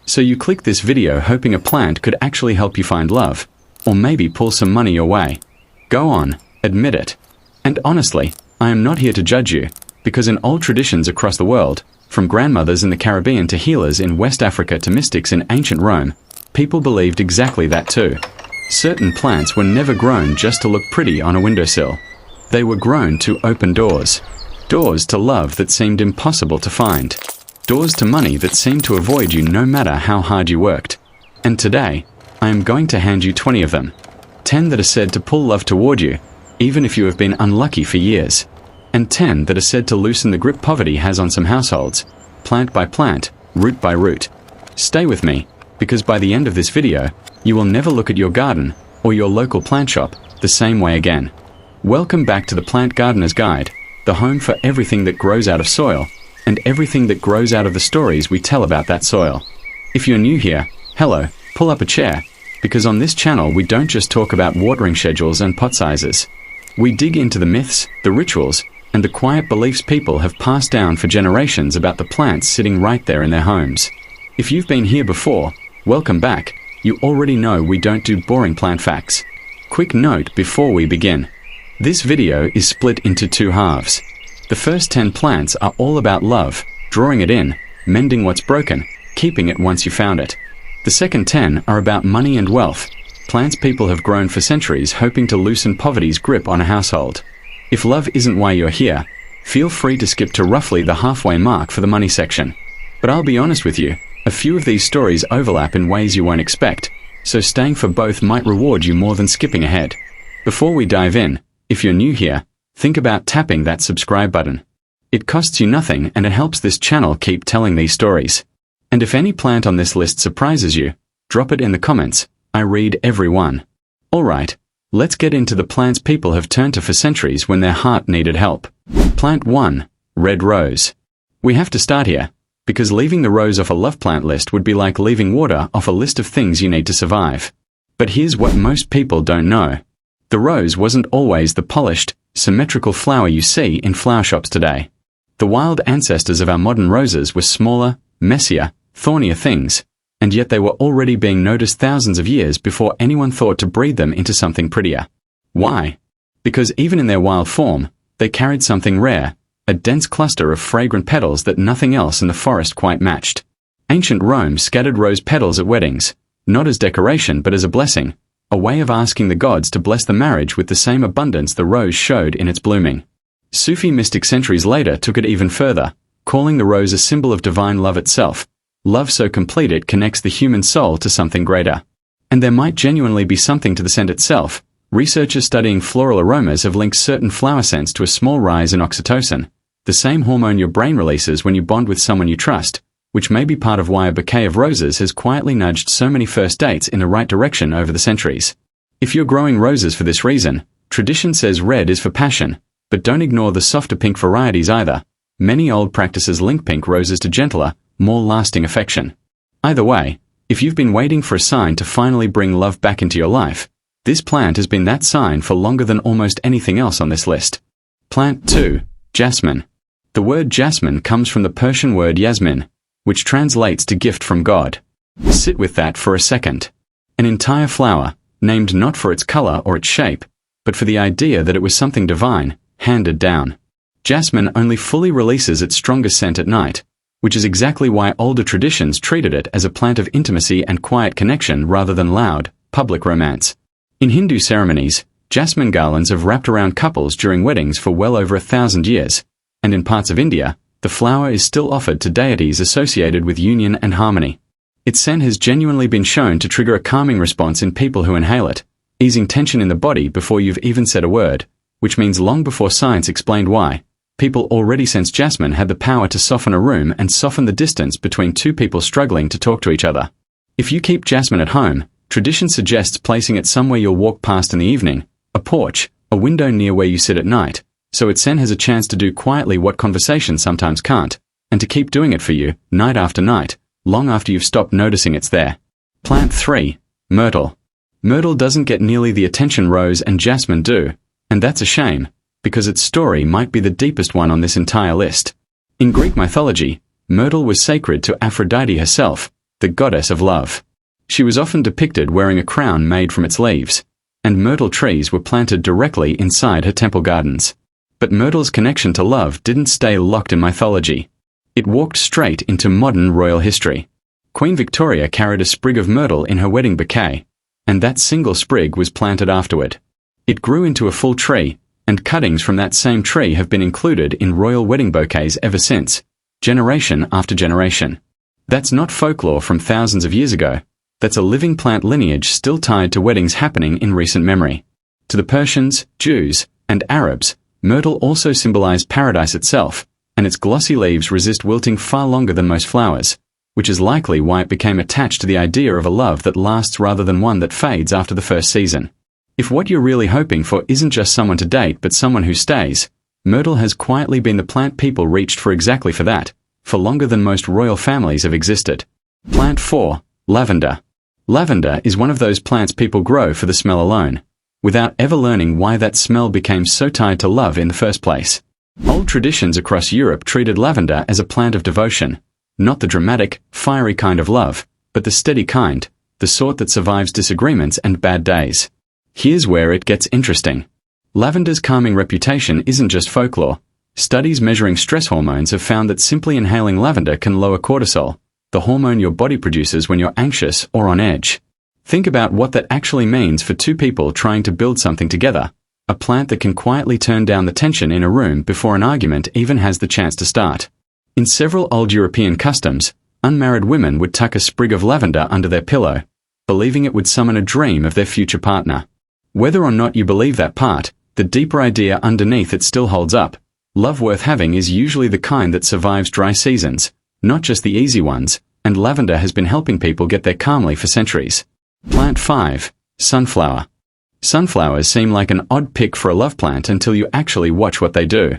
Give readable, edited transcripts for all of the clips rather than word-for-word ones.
So you clicked this video hoping a plant could actually help you find love, or maybe pull some money your way. Go on, admit it. And honestly, I am not here to judge you, because in old traditions across the world, from grandmothers in the Caribbean to healers in West Africa to mystics in ancient Rome, people believed exactly that too. Certain plants were never grown just to look pretty on a windowsill. They were grown to open doors. Doors to love that seemed impossible to find. Doors to money that seemed to avoid you no matter how hard you worked. And today, I am going to hand you 20 of them. 10 that are said to pull love toward you, even if you have been unlucky for years. And 10 that are said to loosen the grip poverty has on some households, plant by plant, root by root. Stay with me, because by the end of this video, you will never look at your garden, or your local plant shop, the same way again. Welcome back to the Plant Gardener's Guide, the home for everything that grows out of soil, and everything that grows out of the stories we tell about that soil. If you're new here, hello, pull up a chair, because on this channel we don't just talk about watering schedules and pot sizes. We dig into the myths, the rituals, and the quiet beliefs people have passed down for generations about the plants sitting right there in their homes. If you've been here before, welcome back. You already know we don't do boring plant facts. Quick note before we begin. This video is split into two halves. The first 10 plants are all about love, drawing it in, mending what's broken, keeping it once you found it. The second 10 are about money and wealth, plants people have grown for centuries hoping to loosen poverty's grip on a household. If love isn't why you're here, feel free to skip to roughly the halfway mark for the money section. But I'll be honest with you, a few of these stories overlap in ways you won't expect, so staying for both might reward you more than skipping ahead. Before we dive in, if you're new here, think about tapping that subscribe button. It costs you nothing and it helps this channel keep telling these stories. And if any plant on this list surprises you, drop it in the comments. I read every one. Alright, let's get into the plants people have turned to for centuries when their heart needed help. Plant 1. Red rose. We have to start here, because leaving the rose off a love plant list would be like leaving water off a list of things you need to survive. But here's what most people don't know. The rose wasn't always the polished, symmetrical flower you see in flower shops today. The wild ancestors of our modern roses were smaller, messier, thornier things, and yet they were already being noticed thousands of years before anyone thought to breed them into something prettier. Why? Because even in their wild form, they carried something rare, a dense cluster of fragrant petals that nothing else in the forest quite matched. Ancient Rome scattered rose petals at weddings, not as decoration but as a blessing, a way of asking the gods to bless the marriage with the same abundance the rose showed in its blooming. Sufi mystics centuries later took it even further, calling the rose a symbol of divine love itself, love so complete it connects the human soul to something greater. And there might genuinely be something to the scent itself. Researchers studying floral aromas have linked certain flower scents to a small rise in oxytocin, the same hormone your brain releases when you bond with someone you trust, which may be part of why a bouquet of roses has quietly nudged so many first dates in the right direction over the centuries. If you're growing roses for this reason, tradition says red is for passion, but don't ignore the softer pink varieties either. Many old practices link pink roses to gentler, more lasting affection. Either way, if you've been waiting for a sign to finally bring love back into your life, this plant has been that sign for longer than almost anything else on this list. Plant 2. Jasmine. The word jasmine comes from the Persian word yasmin, which translates to gift from God. Sit with that for a second. An entire flower, named not for its color or its shape, but for the idea that it was something divine, handed down. Jasmine only fully releases its strongest scent at night, which is exactly why older traditions treated it as a plant of intimacy and quiet connection rather than loud, public romance. In Hindu ceremonies, jasmine garlands have wrapped around couples during weddings for well over 1,000 years, and in parts of India, the flower is still offered to deities associated with union and harmony. Its scent has genuinely been shown to trigger a calming response in people who inhale it, easing tension in the body before you've even said a word, which means long before science explained why, people already sensed jasmine had the power to soften a room and soften the distance between two people struggling to talk to each other. If you keep jasmine at home, tradition suggests placing it somewhere you'll walk past in the evening, a porch, a window near where you sit at night, so its scent has a chance to do quietly what conversation sometimes can't, and to keep doing it for you, night after night, long after you've stopped noticing it's there. Plant 3. Myrtle. Myrtle doesn't get nearly the attention rose and jasmine do, and that's a shame, because its story might be the deepest one on this entire list. In Greek mythology, myrtle was sacred to Aphrodite herself, the goddess of love. She was often depicted wearing a crown made from its leaves, and myrtle trees were planted directly inside her temple gardens. But myrtle's connection to love didn't stay locked in mythology. It walked straight into modern royal history. Queen Victoria carried a sprig of myrtle in her wedding bouquet, and that single sprig was planted afterward. It grew into a full tree, and cuttings from that same tree have been included in royal wedding bouquets ever since, generation after generation. That's not folklore from thousands of years ago. That's a living plant lineage still tied to weddings happening in recent memory. To the Persians, Jews, and Arabs, myrtle also symbolized paradise itself, and its glossy leaves resist wilting far longer than most flowers, which is likely why it became attached to the idea of a love that lasts rather than one that fades after the first season. If what you're really hoping for isn't just someone to date but someone who stays, myrtle has quietly been the plant people reached for exactly for that, for longer than most royal families have existed. Plant 4. Lavender. Lavender is one of those plants people grow for the smell alone, without ever learning why that smell became so tied to love in the first place. Old traditions across Europe treated lavender as a plant of devotion, not the dramatic, fiery kind of love, but the steady kind, the sort that survives disagreements and bad days. Here's where it gets interesting. Lavender's calming reputation isn't just folklore. Studies measuring stress hormones have found that simply inhaling lavender can lower cortisol, the hormone your body produces when you're anxious or on edge. Think about what that actually means for two people trying to build something together, a plant that can quietly turn down the tension in a room before an argument even has the chance to start. In several old European customs, unmarried women would tuck a sprig of lavender under their pillow, believing it would summon a dream of their future partner. Whether or not you believe that part, the deeper idea underneath it still holds up. Love worth having is usually the kind that survives dry seasons, not just the easy ones, and lavender has been helping people get there calmly for centuries. Plant 5. Sunflower. Sunflowers seem like an odd pick for a love plant until you actually watch what they do.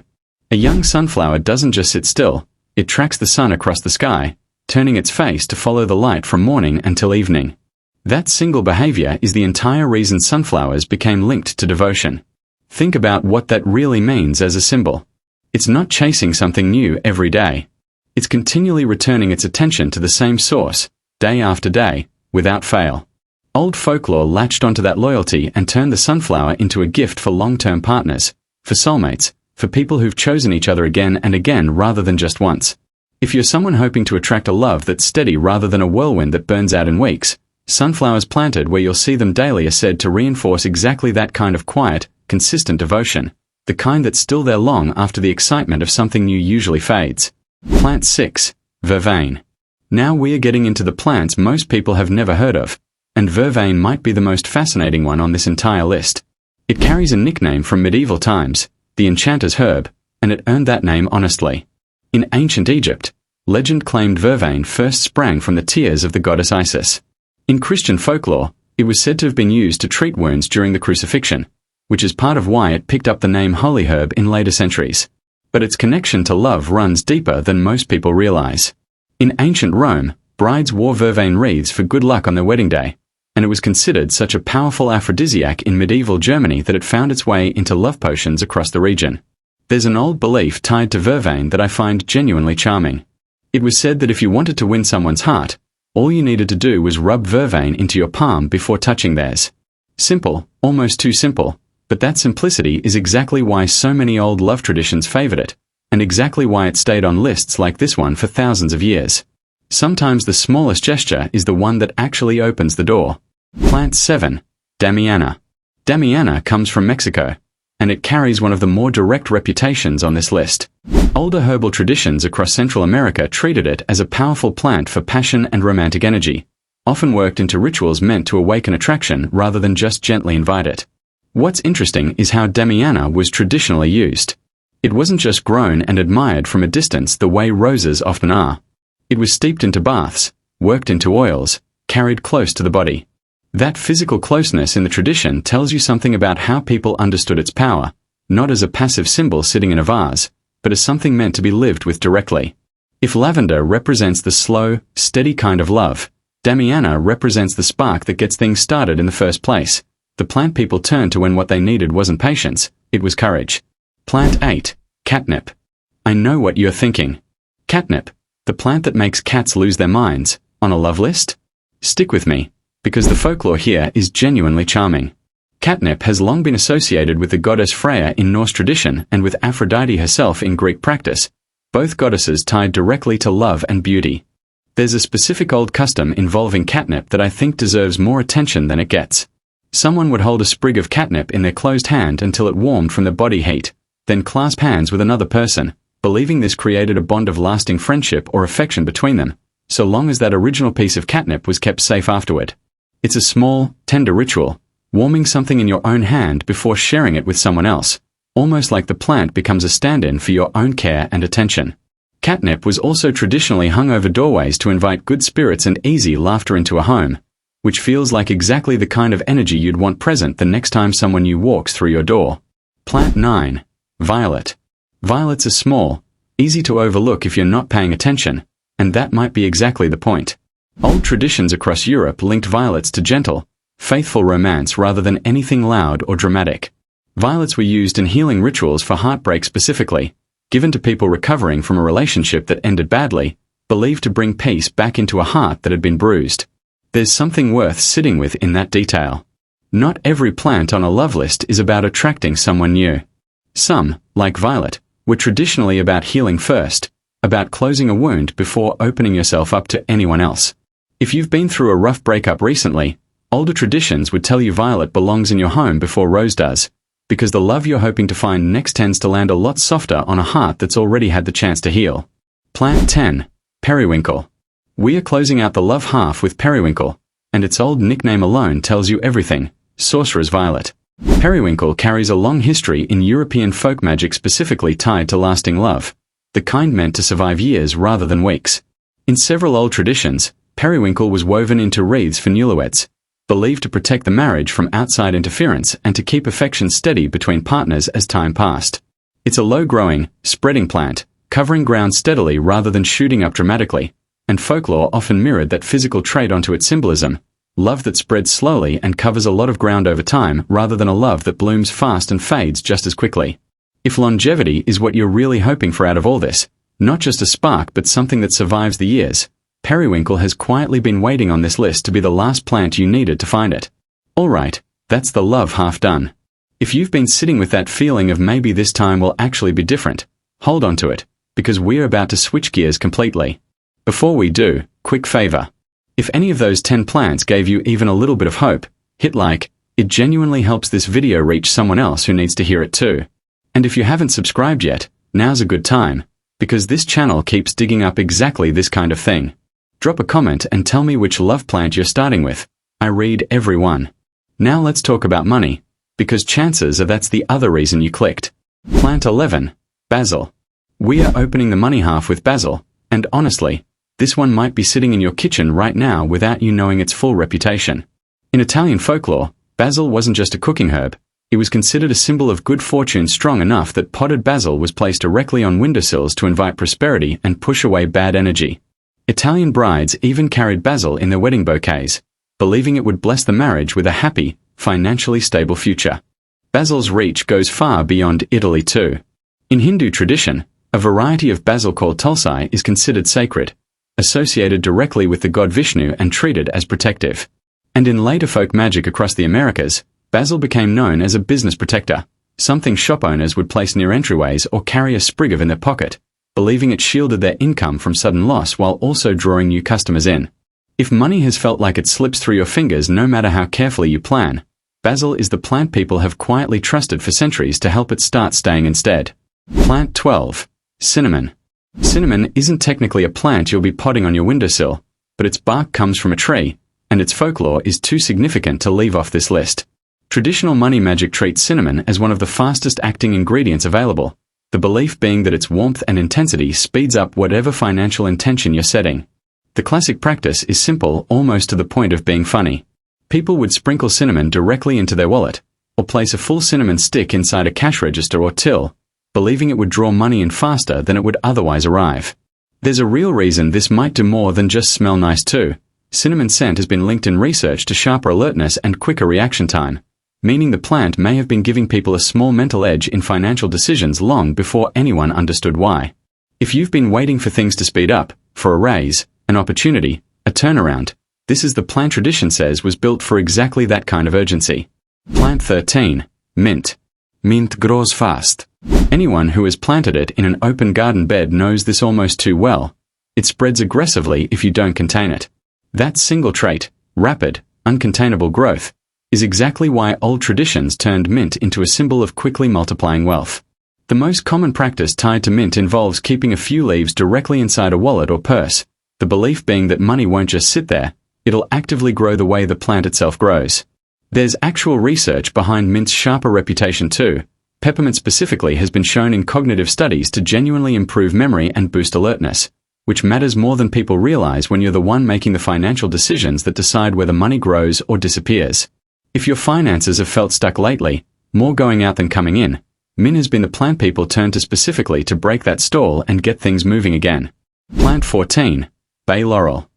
A young sunflower doesn't just sit still, it tracks the sun across the sky, turning its face to follow the light from morning until evening. That single behavior is the entire reason sunflowers became linked to devotion. Think about what that really means as a symbol. It's not chasing something new every day. It's continually returning its attention to the same source, day after day, without fail. Old folklore latched onto that loyalty and turned the sunflower into a gift for long-term partners, for soulmates, for people who've chosen each other again and again rather than just once. If you're someone hoping to attract a love that's steady rather than a whirlwind that burns out in weeks, sunflowers planted where you'll see them daily are said to reinforce exactly that kind of quiet, consistent devotion, the kind that's still there long after the excitement of something new usually fades. Plant 6. Vervain. Now we are getting into the plants most people have never heard of, and vervain might be the most fascinating one on this entire list. It carries a nickname from medieval times, the enchanter's herb, and it earned that name honestly. In ancient Egypt, legend claimed vervain first sprang from the tears of the goddess Isis. In Christian folklore, it was said to have been used to treat wounds during the crucifixion, which is part of why it picked up the name holy herb in later centuries. But its connection to love runs deeper than most people realize. In ancient Rome, brides wore vervain wreaths for good luck on their wedding day, and it was considered such a powerful aphrodisiac in medieval Germany that it found its way into love potions across the region. There's an old belief tied to vervain that I find genuinely charming. It was said that if you wanted to win someone's heart, all you needed to do was rub vervain into your palm before touching theirs. Simple, almost too simple, but that simplicity is exactly why so many old love traditions favored it, and exactly why it stayed on lists like this one for thousands of years. Sometimes the smallest gesture is the one that actually opens the door. Plant 7. Damiana. Damiana comes from Mexico, and it carries one of the more direct reputations on this list. Older herbal traditions across Central America treated it as a powerful plant for passion and romantic energy, often worked into rituals meant to awaken attraction rather than just gently invite it. What's interesting is how damiana was traditionally used. It wasn't just grown and admired from a distance the way roses often are. It was steeped into baths, worked into oils, carried close to the body. That physical closeness in the tradition tells you something about how people understood its power, not as a passive symbol sitting in a vase, but as something meant to be lived with directly. If lavender represents the slow, steady kind of love, damiana represents the spark that gets things started in the first place. The plant people turned to when what they needed wasn't patience, it was courage. Plant 8. Catnip. I know what you're thinking. Catnip, the plant that makes cats lose their minds, On a love list? Stick with me, because the folklore here is genuinely charming. Catnip has long been associated with the goddess Freya in Norse tradition and with Aphrodite herself in Greek practice, both goddesses tied directly to love and beauty. There's a specific old custom involving catnip that I think deserves more attention than it gets. Someone would hold a sprig of catnip in their closed hand until it warmed from the body heat, then clasp hands with another person, believing this created a bond of lasting friendship or affection between them, so long as that original piece of catnip was kept safe afterward. It's a small, tender ritual, warming something in your own hand before sharing it with someone else, almost like the plant becomes a stand-in for your own care and attention. Catnip was also traditionally hung over doorways to invite good spirits and easy laughter into a home, which feels like exactly the kind of energy you'd want present the next time someone new walks through your door. Plant 9. Violet. Violets are small, easy to overlook if you're not paying attention, and that might be exactly the point. Old traditions across Europe linked violets to gentle, faithful romance rather than anything loud or dramatic. Violets were used in healing rituals for heartbreak specifically, given to people recovering from a relationship that ended badly, believed to bring peace back into a heart that had been bruised. There's something worth sitting with in that detail. Not every plant on a love list is about attracting someone new. Some, like violet, were traditionally about healing first, about closing a wound before opening yourself up to anyone else. If you've been through a rough breakup recently, older traditions would tell you violet belongs in your home before rose does, because the love you're hoping to find next tends to land a lot softer on a heart that's already had the chance to heal. Plant 10. Periwinkle. We are closing out the love half with periwinkle, and its old nickname alone tells you everything: sorcerer's violet. Periwinkle carries a long history in European folk magic specifically tied to lasting love, the kind meant to survive years rather than weeks. In several old traditions, periwinkle was woven into wreaths for newlyweds, believed to protect the marriage from outside interference and to keep affection steady between partners as time passed. It's a low-growing, spreading plant, covering ground steadily rather than shooting up dramatically, and folklore often mirrored that physical trait onto its symbolism: love that spreads slowly and covers a lot of ground over time rather than a love that blooms fast and fades just as quickly. If longevity is what you're really hoping for out of all this, not just a spark but something that survives the years, periwinkle has quietly been waiting on this list to be the last plant you needed to find it. Alright, that's the love half done. If you've been sitting with that feeling of maybe this time will actually be different, hold on to it, because we're about to switch gears completely. Before we do, quick favor. If any of those 10 plants gave you even a little bit of hope, hit like. It genuinely helps this video reach someone else who needs to hear it too. And if you haven't subscribed yet, now's a good time, because this channel keeps digging up exactly this kind of thing. Drop a comment and tell me which love plant you're starting with. I read every one. Now let's talk about money, because chances are that's the other reason you clicked. Plant 11. Basil. We are opening the money half with basil, and honestly, this one might be sitting in your kitchen right now without you knowing its full reputation. In Italian folklore, basil wasn't just a cooking herb, it was considered a symbol of good fortune strong enough that potted basil was placed directly on windowsills to invite prosperity and push away bad energy. Italian brides even carried basil in their wedding bouquets, believing it would bless the marriage with a happy, financially stable future. Basil's reach goes far beyond Italy too. In Hindu tradition, a variety of basil called tulsi is considered sacred, associated directly with the god Vishnu and treated as protective. And in later folk magic across the Americas, basil became known as a business protector, something shop owners would place near entryways or carry a sprig of in their pocket, believing it shielded their income from sudden loss while also drawing new customers in. If money has felt like it slips through your fingers no matter how carefully you plan, basil is the plant people have quietly trusted for centuries to help it start staying instead. Plant 12. Cinnamon. Cinnamon isn't technically a plant you'll be potting on your windowsill, but its bark comes from a tree, and its folklore is too significant to leave off this list. Traditional money magic treats cinnamon as one of the fastest acting ingredients available, the belief being that its warmth and intensity speeds up whatever financial intention you're setting. The classic practice is simple almost to the point of being funny. People would sprinkle cinnamon directly into their wallet, or place a full cinnamon stick inside a cash register or till, believing it would draw money in faster than it would otherwise arrive. There's a real reason this might do more than just smell nice too. Cinnamon scent has been linked in research to sharper alertness and quicker reaction time, meaning the plant may have been giving people a small mental edge in financial decisions long before anyone understood why. If you've been waiting for things to speed up, for a raise, an opportunity, a A turnaround. This is the plant tradition says was built for exactly that kind of urgency. Plant 13. Mint. Mint grows fast. Anyone who has planted it in an open garden bed knows this almost too well. It spreads aggressively if you don't contain it. That single trait, rapid, uncontainable growth, is exactly why old traditions turned mint into a symbol of quickly multiplying wealth. The most common practice tied to mint involves keeping a few leaves directly inside a wallet or purse, the belief being that money won't just sit there, it'll actively grow the way the plant itself grows. There's actual research behind mint's sharper reputation too. Peppermint specifically has been shown in cognitive studies to genuinely improve memory and boost alertness, which matters more than people realize when you're the one making the financial decisions that decide whether money grows or disappears. If your finances have felt stuck lately, more going out than coming in, mint has been the plant people turn to specifically to break that stall and get things moving again. Plant 14. Bay laurel.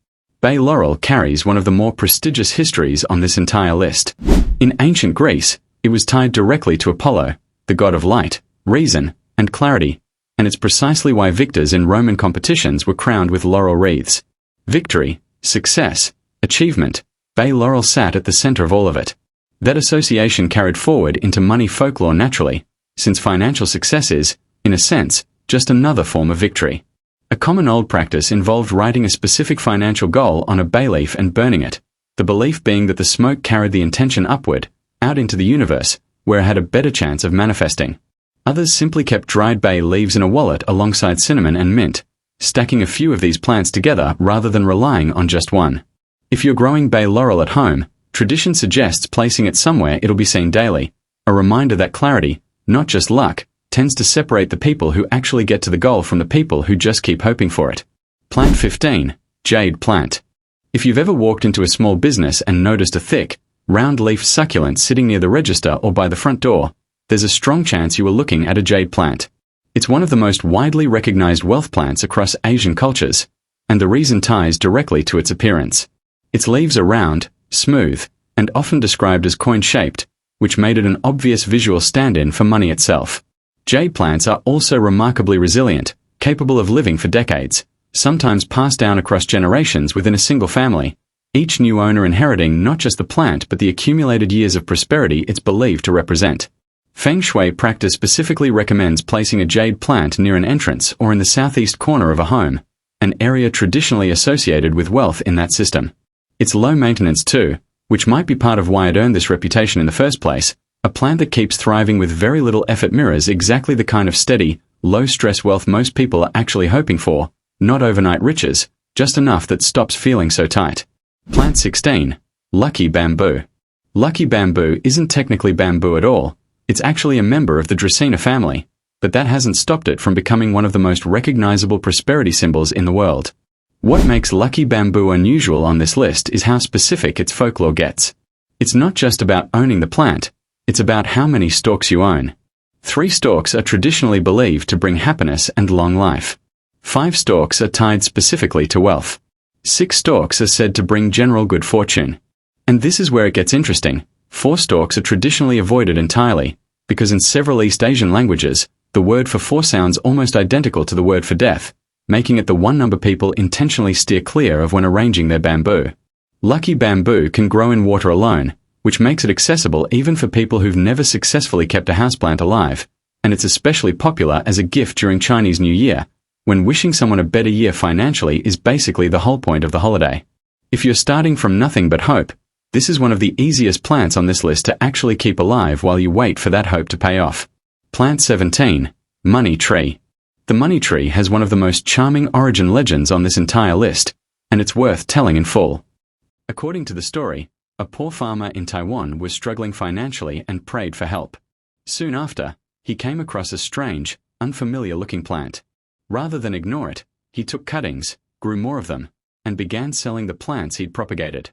Bay laurel carries one of the more prestigious histories on this entire list. In ancient Greece, it was tied directly to Apollo, the god of light, reason, and clarity, and it's precisely why victors in Roman competitions were crowned with laurel wreaths. Victory, success, achievement, bay laurel sat at the center of all of it. That association carried forward into money folklore naturally, since financial success is, in a sense, just another form of victory. A common old practice involved writing a specific financial goal on a bay leaf and burning it, the belief being that the smoke carried the intention upward, out into the universe, where it had a better chance of manifesting. Others simply kept dried bay leaves in a wallet alongside cinnamon and mint, stacking a few of these plants together rather than relying on just one. If you're growing bay laurel at home, tradition suggests placing it somewhere it'll be seen daily, a reminder that clarity, not just luck, tends to separate the people who actually get to the goal from the people who just keep hoping for it. Plant 15. Jade plant. If you've ever walked into a small business and noticed a thick, round-leaf succulent sitting near the register or by the front door, there's a strong chance you were looking at a jade plant. It's one of the most widely recognized wealth plants across Asian cultures, and the reason ties directly to its appearance. Its leaves are round, smooth, and often described as coin-shaped, which made it an obvious visual stand-in for money itself. Jade plants are also remarkably resilient, capable of living for decades, sometimes passed down across generations within a single family, each new owner inheriting not just the plant but the accumulated years of prosperity it's believed to represent. Feng Shui practice specifically recommends placing a jade plant near an entrance or in the southeast corner of a home, an area traditionally associated with wealth in that system. It's low maintenance too, which might be part of why it earned this reputation in the first place. A plant that keeps thriving with very little effort mirrors exactly the kind of steady, low-stress wealth most people are actually hoping for, not overnight riches, just enough that stops feeling so tight. Plant 16. Lucky bamboo. Lucky bamboo isn't technically bamboo at all, it's actually a member of the Dracaena family, but that hasn't stopped it from becoming one of the most recognizable prosperity symbols in the world. What makes lucky bamboo unusual on this list is how specific its folklore gets. It's not just about owning the plant, it's about how many stalks you own. 3 stalks are traditionally believed to bring happiness and long life. 5 stalks are tied specifically to wealth. 6 stalks are said to bring general good fortune. And this is where it gets interesting. 4 stalks are traditionally avoided entirely, because in several East Asian languages, the word for 4 sounds almost identical to the word for death, making it the one number people intentionally steer clear of when arranging their bamboo. Lucky bamboo can grow in water alone, which makes it accessible even for people who've never successfully kept a houseplant alive, and it's especially popular as a gift during Chinese New Year, when wishing someone a better year financially is basically the whole point of the holiday. If you're starting from nothing but hope, this is one of the easiest plants on this list to actually keep alive while you wait for that hope to pay off. Plant 17. Money tree. The money tree has one of the most charming origin legends on this entire list, and it's worth telling in full. According to the story, a poor farmer in Taiwan was struggling financially and prayed for help. Soon after, he came across a strange, unfamiliar-looking plant. Rather than ignore it, he took cuttings, grew more of them, and began selling the plants he'd propagated.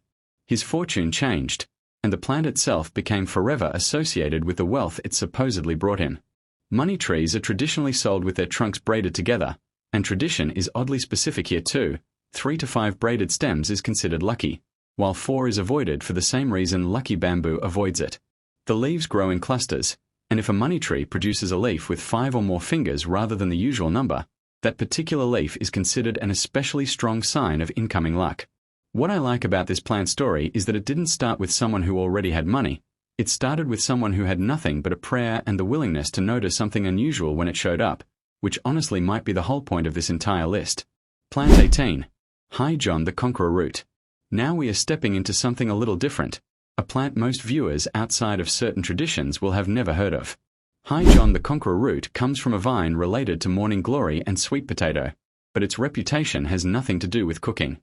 His fortune changed, and the plant itself became forever associated with the wealth it supposedly brought him. Money trees are traditionally sold with their trunks braided together, and tradition is oddly specific here too. 3 to 5 braided stems is considered lucky, while 4 is avoided for the same reason lucky bamboo avoids it. The leaves grow in clusters, and if a money tree produces a leaf with 5 or more fingers rather than the usual number, that particular leaf is considered an especially strong sign of incoming luck. What I like about this plant story is that it didn't start with someone who already had money. It started with someone who had nothing but a prayer and the willingness to notice something unusual when it showed up, which honestly might be the whole point of this entire list. Plant 18. High John the Conqueror root. Now we are stepping into something a little different, a plant most viewers outside of certain traditions will have never heard of. High John the Conqueror root comes from a vine related to morning glory and sweet potato, but its reputation has nothing to do with cooking.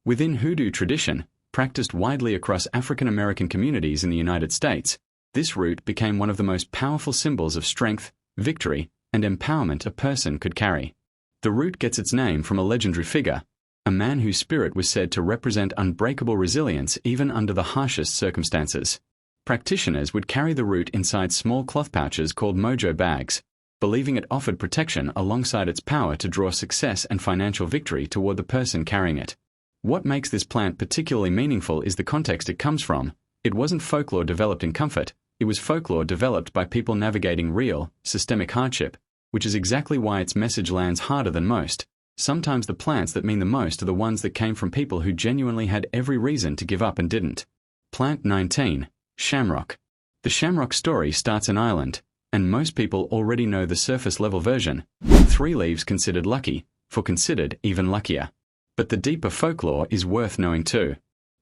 Within Hoodoo tradition, practiced widely across African American communities in the United States, this root became one of the most powerful symbols of strength, victory, and empowerment a person could carry. The root gets its name from a legendary figure, a man whose spirit was said to represent unbreakable resilience even under the harshest circumstances. Practitioners would carry the root inside small cloth pouches called mojo bags, believing it offered protection alongside its power to draw success and financial victory toward the person carrying it. What makes this plant particularly meaningful is the context it comes from. It wasn't folklore developed in comfort, it was folklore developed by people navigating real, systemic hardship, which is exactly why its message lands harder than most. Sometimes the plants that mean the most are the ones that came from people who genuinely had every reason to give up and didn't. Plant 19. Shamrock. The shamrock story starts in Ireland, and most people already know the surface-level version, 3 leaves considered lucky, for considered even luckier. But the deeper folklore is worth knowing too.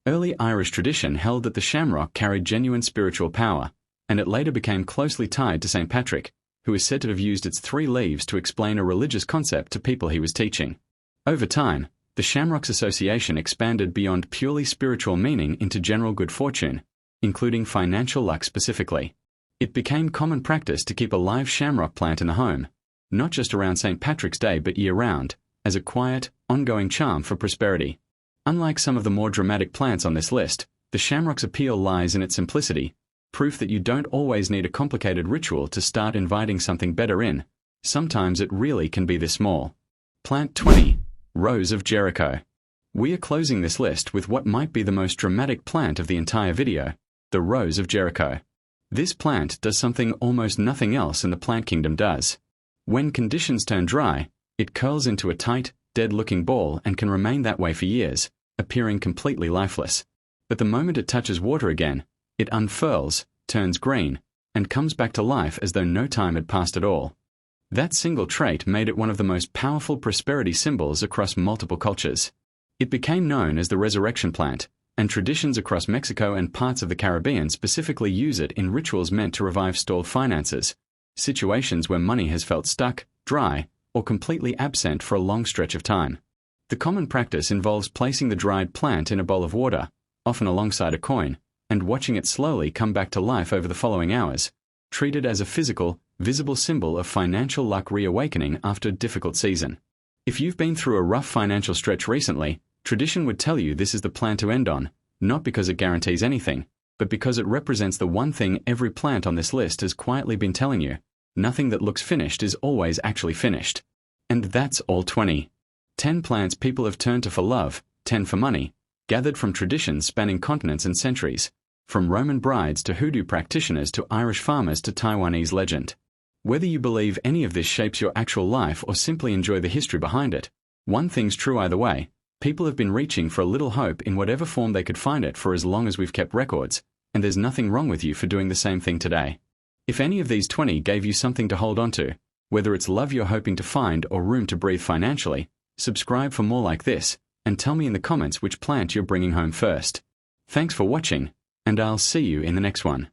Early Irish tradition held that the shamrock carried genuine spiritual power, and it later became closely tied to St. Patrick, who is said to have used its 3 leaves to explain a religious concept to people he was teaching. Over time, the shamrock's association expanded beyond purely spiritual meaning into general good fortune, including financial luck specifically. It became common practice to keep a live shamrock plant in the home, not just around St. Patrick's Day but year-round, as a quiet, ongoing charm for prosperity. Unlike some of the more dramatic plants on this list, the shamrock's appeal lies in its simplicity, proof that you don't always need a complicated ritual to start inviting something better in. Sometimes it really can be this small. Plant 20. Rose of Jericho. We are closing this list with what might be the most dramatic plant of the entire video, the Rose of Jericho. This plant does something almost nothing else in the plant kingdom does. When conditions turn dry, it curls into a tight, dead-looking ball and can remain that way for years, appearing completely lifeless. But the moment it touches water again, it unfurls, turns green, and comes back to life as though no time had passed at all. That single trait made it one of the most powerful prosperity symbols across multiple cultures. It became known as the resurrection plant, and traditions across Mexico and parts of the Caribbean specifically use it in rituals meant to revive stalled finances, situations where money has felt stuck, dry, or completely absent for a long stretch of time. The common practice involves placing the dried plant in a bowl of water, often alongside a coin, and watching it slowly come back to life over the following hours, treated as a physical, visible symbol of financial luck reawakening after a difficult season. If you've been through a rough financial stretch recently, tradition would tell you this is the plant to end on, not because it guarantees anything, but because it represents the one thing every plant on this list has quietly been telling you: nothing that looks finished is always actually finished. And that's all 20. 10 plants people have turned to for love, 10 for money, gathered from traditions spanning continents and centuries, from Roman brides to Hoodoo practitioners to Irish farmers to Taiwanese legend. Whether you believe any of this shapes your actual life or simply enjoy the history behind it, one thing's true either way: people have been reaching for a little hope in whatever form they could find it for as long as we've kept records, and there's nothing wrong with you for doing the same thing today. If any of these 20 gave you something to hold on to, whether it's love you're hoping to find or room to breathe financially, subscribe for more like this, and tell me in the comments which plant you're bringing home first. Thanks for watching, and I'll see you in the next one.